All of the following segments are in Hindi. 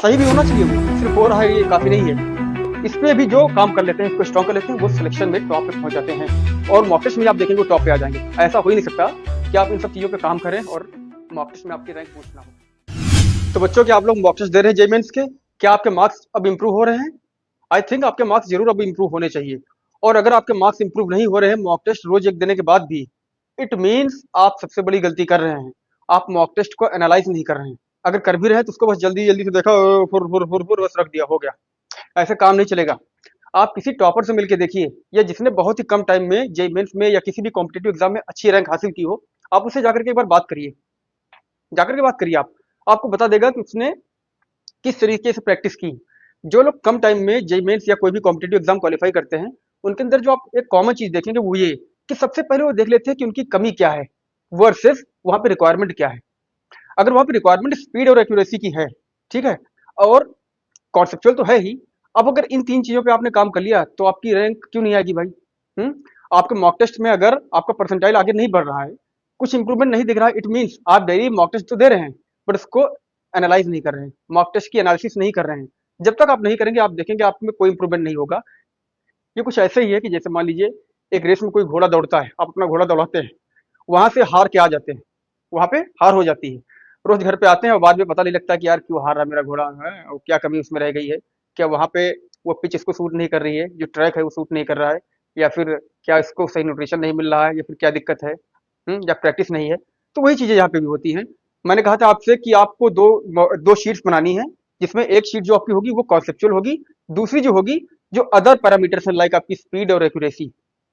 सही भी होना चाहिए, वो सिर्फ हो रहा है ये काफी नहीं है। इस पे भी जो काम कर लेते हैं, इसको स्ट्रॉन्ग कर लेते हैं, वो सिलेक्शन में टॉप पे पहुंच जाते हैं और मॉक टेस्ट में आप देखेंगे वो टॉप पे आ जाएंगे। ऐसा हो ही नहीं सकता कि आप इन सब चीजों पे काम करें और मॉक टेस्ट में आपकी रैंक पूछना हो। तो बच्चों क्या आप लोग मॉक टेस्ट दे रहे हैं जेईई मेंस के? क्या आपके मार्क्स अब इंप्रूव हो रहे हैं? आई थिंक आपके मार्क्स जरूर अब इंप्रूव होने चाहिए। और अगर आपके मार्क्स इंप्रूव नहीं हो रहे हैं मॉक टेस्ट रोज एक देने के बाद भी, इट मीन्स आप सबसे बड़ी गलती कर रहे हैं। आप मॉक टेस्ट को एनालाइज नहीं कर रहे हैं। अगर कर भी रहे हैं तो उसको बस जल्दी जल्दी से देखा, फुर फुर फुर फुर बस रख दिया, हो गया। ऐसे काम नहीं चलेगा। आप किसी टॉपर से मिलके देखिए, या जिसने बहुत ही कम टाइम में जेईई मेंस में या किसी भी कॉम्पिटेटिव एग्जाम में अच्छी रैंक हासिल की हो, आप उससे जाकर के एक बार बात करिए। जाकर के बात करिए, आप आपको बता देगा कि उसने किस तरीके से प्रैक्टिस की। जो लोग कम टाइम में जेईई मेंस या कोई भी कॉम्पिटेटिव एग्जाम क्वालिफाई करते हैं, उनके अंदर जो आप एक कॉमन चीज देखेंगे वो ये कि सबसे पहले वो देख लेते हैं कि उनकी कमी क्या है वर्सेस वहां पे रिक्वायरमेंट क्या है। अगर वहां पे रिक्वायरमेंट स्पीड और एक्यूरेसी की है, ठीक है, और कॉन्सेप्चुअल तो है ही। अब अगर इन तीन चीजों पे आपने काम कर लिया तो आपकी रैंक क्यों नहीं आएगी भाई? हम्म आपके मॉक टेस्ट में अगर आपका परसेंटाइल आगे नहीं बढ़ रहा है, कुछ इंप्रूवमेंट नहीं दिख रहा है, इट मीन्स आप डेली मॉक टेस्ट तो दे रहे हैं बट उसको एनालाइज नहीं कर रहे हैं, मॉक टेस्ट की एनालिसिस नहीं कर रहे हैं। जब तक आप नहीं करेंगे आप देखेंगे आप में कोई इंप्रूवमेंट नहीं होगा। ये कुछ ऐसे ही है कि जैसे मान लीजिए एक रेस में कोई घोड़ा दौड़ता है, आप अपना घोड़ा दौड़ाते हैं, वहां से हार के आ जाते हैं, वहां पे हार हो जाती है, रोज घर पे आते हैं और बाद में पता नहीं लगता कि यार क्यों हार रहा मेरा घोड़ा है और क्या कमी उसमें रह गई है। क्या वहां पे वो पिच इसको सूट नहीं कर रही है, जो ट्रैक है वो सूट नहीं कर रहा है, या फिर क्या इसको सही न्यूट्रिशन नहीं मिल रहा है, या फिर क्या दिक्कत है, या प्रैक्टिस नहीं है। तो वही चीजें यहाँ पे भी होती हैं। मैंने कहा था आपसे कि आपको दो दो शीट्स बनानी है, जिसमें एक शीट जो आपकी होगी वो कॉन्सेप्चुअल होगी, दूसरी जो होगी जो अदर पैरामीटर्स हैं लाइक आपकी स्पीड और एक्यूरेसी,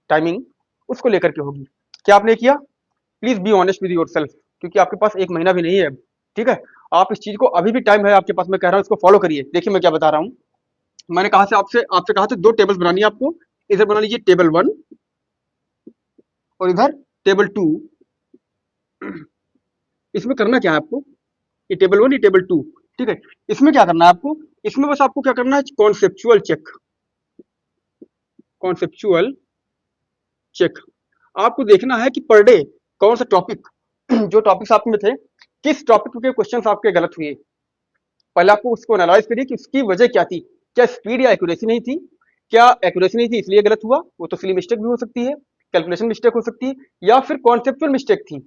टाइमिंग, उसको लेकर के होगी। क्या आपने किया? Please be honest with your self, क्योंकि आपके पास एक महीना भी नहीं है अब, ठीक है? आप इस चीज को अभी भी टाइम है आपके पास, मैं कह रहा हूँ इसको फॉलो करिए। देखिए मैं क्या बता रहा हूँ। मैंने कहा से आपसे आपसे कहा था दो टेबल्स बनानी है आपको। इधर बना लीजिए टेबल 1 और इधर टेबल 2। इसमें करना क्या है आपको? ये टेबल 1, ये टेबल 2, ठीक है? इसमें क्या करना है आपको? इसमें बस आपको क्या करना है, कॉन्सेप्चुअल चेक। कॉन्सेप्चुअल चेक आपको देखना है कि पर डे कौन सा टॉपिक जो टॉपिक्स आप में थे, किस टॉपिक के क्वेश्चंस आपके गलत हुए। पहले आपको उसको एनालाइज करिए कि उसकी वजह क्या थी। क्या स्पीड या एक्यूरेसी नहीं थी? क्या एक्यूरेसी नहीं थी इसलिए गलत हुआ? वो तो सिली मिस्टेक भी हो सकती है, कैलकुलेशन मिस्टेक हो सकती है, या फिर कॉन्सेप्चुअल मिस्टेक थी।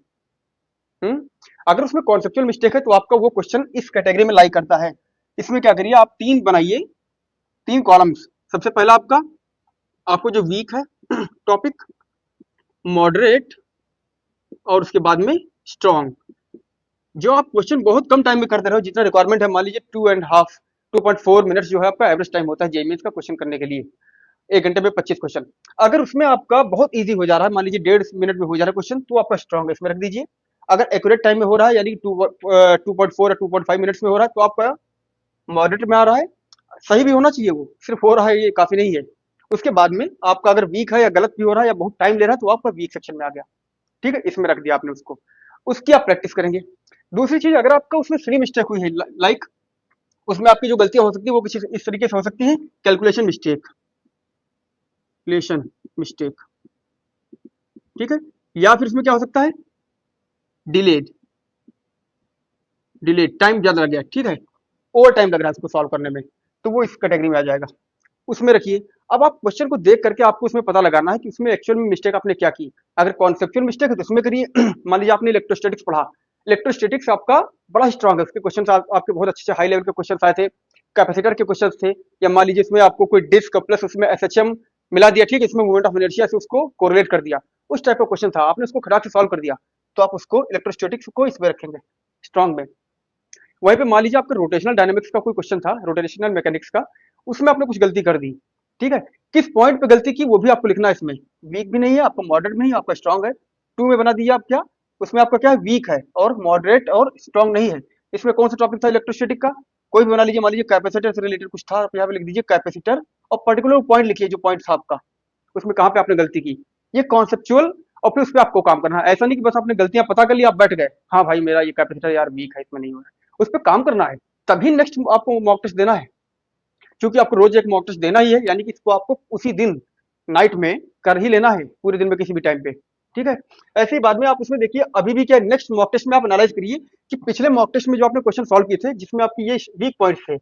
अगर उसमें कॉन्सेप्चुअल मिस्टेक है तो आपका वो क्वेश्चन इस कैटेगरी में लाई करता है। इसमें क्या करिए, आप तीन बनाइए, तीन कॉलम्स। सबसे पहला आपका, आपको जो वीक है टॉपिक, मॉडरेट, और उसके बाद में स्ट्रॉन्ग। जो आप क्वेश्चन बहुत कम टाइम में करते रहो, जितना रिक्वायरमेंट है, मान लीजिए 2.5 2.4 मिनट्स जो है आपका एवरेज टाइम होता है जेईई मेंस का क्वेश्चन करने के लिए, एक घंटे में 25 क्वेश्चन। अगर उसमें आपका बहुत इजी हो जा रहा है, मान लीजिए 1.5 मिनट में हो जा रहा है क्वेश्चन, तो आपका स्ट्रॉन्ग है, इसमें रख दीजिए। अगर एक्यूरेट टाइम में हो रहा है यानी 2.4 या 2.5 मिनट्स में हो रहा है, तो आपका मॉडरेट में आ रहा है। सही भी होना चाहिए, वो सिर्फ हो रहा है ये काफी नहीं है। उसके बाद में आपका अगर वीक है या गलत भी हो रहा है या बहुत टाइम ले रहा है, तो आपका वीक सेक्शन में आ गया, ठीक है? इसमें रख दिया आपने उसको, उसकी आप प्रैक्टिस करेंगे। दूसरी चीज, अगर आपका उसमें फ्री मिस्टेक हुई है, लाइक उसमें आपकी जो गलतियां हो सकती है वो कुछ इस तरीके से हो सकती है, कैलकुलेशन मिस्टेक, कैलकुलेशन मिस्टेक, ठीक है? या फिर इसमें क्या हो सकता है, डिलेड, डिलेड टाइम ज्यादा लग गया, ठीक है, ओवर टाइम लग रहा है इसको सॉल्व करने में, तो वो इस कैटेगरी में आ जाएगा, उसमें रखिए। अब आप क्वेश्चन को देख करके आपको उसमें पता लगाना है कि उसमें एक्चुअल में मिस्टेक आपने क्या की। अगर कॉन्सेप्चुअल मिस्टेक है तो उसमें करिए। मान लीजिए आपने इलेक्ट्रोस्टैटिक्स पढ़ा, इलेक्ट्रोस्टैटिक्स आपका बड़ा स्ट्रांग है, उसके क्वेश्चन आपके बहुत अच्छे हाई लेवल के क्वेश्चन आए थे, कैपेसिटर के क्वेश्चन थे, या मान लीजिए इसमें आपको कोई डिस्क प्लस उसमें एसएचएम मिला दिया, ठीक है, इसमें मूवमेंट ऑफ इनर्शिया से उसको कोरिलेट कर दिया, उस टाइप का क्वेश्चन था, आपने उसको खड़ा के सॉल्व कर दिया, तो आप उसको इलेक्ट्रोस्टैटिक्स को इसमें रखेंगे, स्ट्रांग में। वहीं पे मान लीजिए आपका रोटेशनल डायनामिक्स का कोई क्वेश्चन था, रोटेशनल मैकेनिक्स का, उसमें आपने कुछ गलती कर दी, ठीक है, किस पॉइंट पे गलती की वो भी आपको लिखना है इसमें। वीक भी नहीं है आपका, मॉडरेट भी नहीं है आपका, स्ट्रांग है। टू में बना दीजिए आप क्या, उसमें आपका क्या है, वीक है और मॉडरेट और स्ट्रांग नहीं है। इसमें कौन सा टॉपिक था, इलेक्ट्रोस्टैटिक का, कोई भी बना लीजिए, मान लीजिए कैपेसिटर से रिलेटेड कुछ था, आप यहाँ पे लिख दीजिए कैपेसिटर, और पर्टिकुलर पॉइंट लिखिए जो पॉइंट था आपका, उसमें कहाँ पे आपने गलती की, ये कॉन्सेप्चुअल। और फिर उस पर आपको काम करना है, ऐसा नहीं कि बस आपने गलतियां पता कर ली आप बैठ गए, हाँ भाई मेरा ये कैपेसिटर यार वीक है इसमें नहीं हो रहा है, उस पर काम करना है, तभी नेक्स्ट आपको मॉक टेस्ट देना है। क्योंकि आपको रोज एक मॉक टेस्ट देना ही है, यानी कि इसको आपको उसी दिन नाइट में कर ही लेना है, पूरे दिन में किसी भी टाइम पे, ठीक है? ऐसे ही बाद में आप उसमें देखिए अभी भी क्या, नेक्स्ट मॉक टेस्ट में आप एनालाइज करिए कि पिछले मॉक टेस्ट में जो आपने क्वेश्चन सॉल्व किए थे जिसमें आपकी ये वीक पॉइंट्स थे,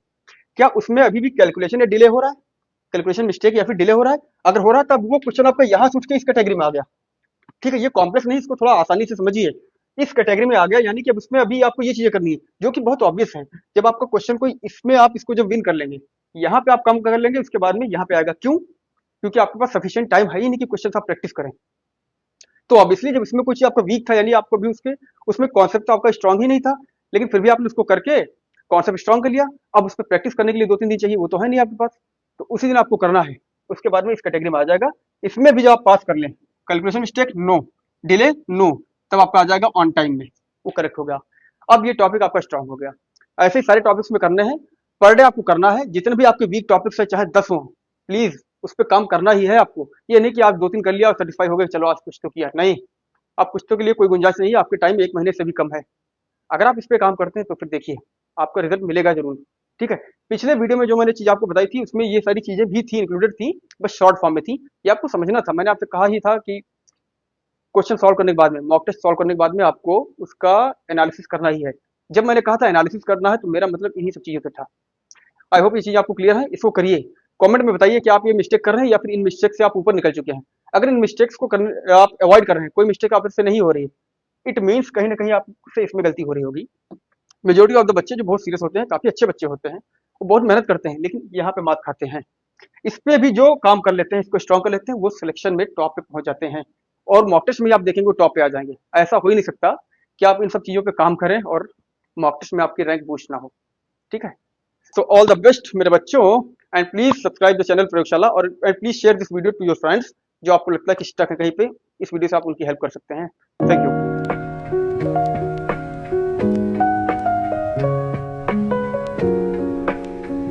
क्या उसमें अभी भी कैलकुलेशन या डिले हो रहा है, कैलकुलेशन मिस्टेक या फिर डिले हो रहा है? अगर हो रहा है तब वो क्वेश्चन आपका यहाँ से उठ के इस कैटेगरी में आ गया। ठीक है, ये कॉम्प्लेक्स नहीं, इसको थोड़ा आसानी से समझिए। इस कैटेगरी में आ गया, यानी कि अब उसमें अभी आपको ये चीजें करनी है जो कि बहुत ऑब्वियस है। जब आपका क्वेश्चन कोई इसमें आप इसको जब विन कर लेंगे, यहाँ पे आप कम कर लेंगे, उसके बाद में यहाँ पे आएगा। क्यों? क्योंकि आपके पास सफिशिएंट टाइम है ही नहीं कि क्वेश्चन आप प्रैक्टिस करें। तो ऑब्वियसली जब इसमें कुछ आपका वीक था, यानी आपको भी उसमें कॉन्सेप्ट तो आपका स्ट्रांग ही नहीं था, लेकिन फिर भी आपने उसको करके कॉन्सेप्ट स्ट्रांग कर लिया। अब उसमें प्रैक्टिस करने के लिए 2-3 दिन चाहिए, वो तो है नहीं आपके पास, तो उसी दिन आपको करना है। उसके बाद में इस कैटेगरी में आ जाएगा। इसमें भी जब आप पास कर लें, calculation mistake no, delay no, तब आपका आ जाएगा ऑन टाइम में, वो करेक्ट हो गया। अब ये टॉपिक आपका स्ट्रांग हो गया। ऐसे ही सारे टॉपिक्स में करने हैं, पर डे आपको करना है। जितने भी आपके वीक टॉपिक्स है, चाहे 10 हो, प्लीज उस पर काम करना ही है आपको। ये नहीं कि आप 2-3 कर लिया और सेटिस्फाई हो गए, चलो आज कुछ तो किया, नहीं। आप कुछ तो के लिए कोई गुंजाइश नहीं है, आपके टाइम 1 महीने से भी कम है। अगर आप इस पे काम करते हैं तो फिर देखिए आपका रिजल्ट मिलेगा जरूर। ठीक है, पिछले वीडियो में जो मैंने चीज आपको बताई थी, उसमें ये सारी चीजें भी थी, इंक्लूडेड थी, बस शॉर्ट फॉर्म में थी। ये आपको समझना था। मैंने आपसे कहा ही था कि क्वेश्चन सॉल्व करने के बाद में, मॉक टेस्ट सॉल्व करने के बाद में आपको उसका एनालिसिस करना ही है। जब मैंने कहा था एनालिसिस करना है, तो मेरा मतलब इन्हीं सब चीजों से था। आई होप ये चीज आपको क्लियर है। इसको करिए, कमेंट में बताइए कि आप ये मिस्टेक कर रहे हैं या फिर इन मिस्टेक से आप ऊपर निकल चुके हैं। अगर इन मिस्टेक्स को करने आप अवॉइड कर रहे हैं, कोई मिस्टेक आपसे नहीं हो रही है, इट मीन्स कहीं ना कहीं आपसे इसमें गलती हो रही होगी। मेजोरिटी ऑफ द बच्चे जो बहुत सीरियस होते हैं, काफी अच्छे बच्चे होते हैं, वो बहुत मेहनत करते हैं, लेकिन यहाँ पे मात खाते हैं। इस पे भी जो काम कर लेते हैं, इसको स्ट्रॉन्ग कर लेते हैं, वो सिलेक्शन में टॉप पे पहुंच जाते हैं। और मॉक टेस्ट में आप देखेंगे वो टॉप पे आ जाएंगे। ऐसा हो ही नहीं सकता कि आप इन सब चीजों पे काम करें और मॉक टेस्ट में आपकी रैंक बूस्ट ना हो। ठीक है, सो ऑल द बेस्ट मेरे बच्चों, and please subscribe the channel Prayogshala, और please share this video to your friends जो आपको लगता है कि स्टक है कहीं पे। इस वीडियो से आप उनकी हेल्प कर सकते हैं। Thank you.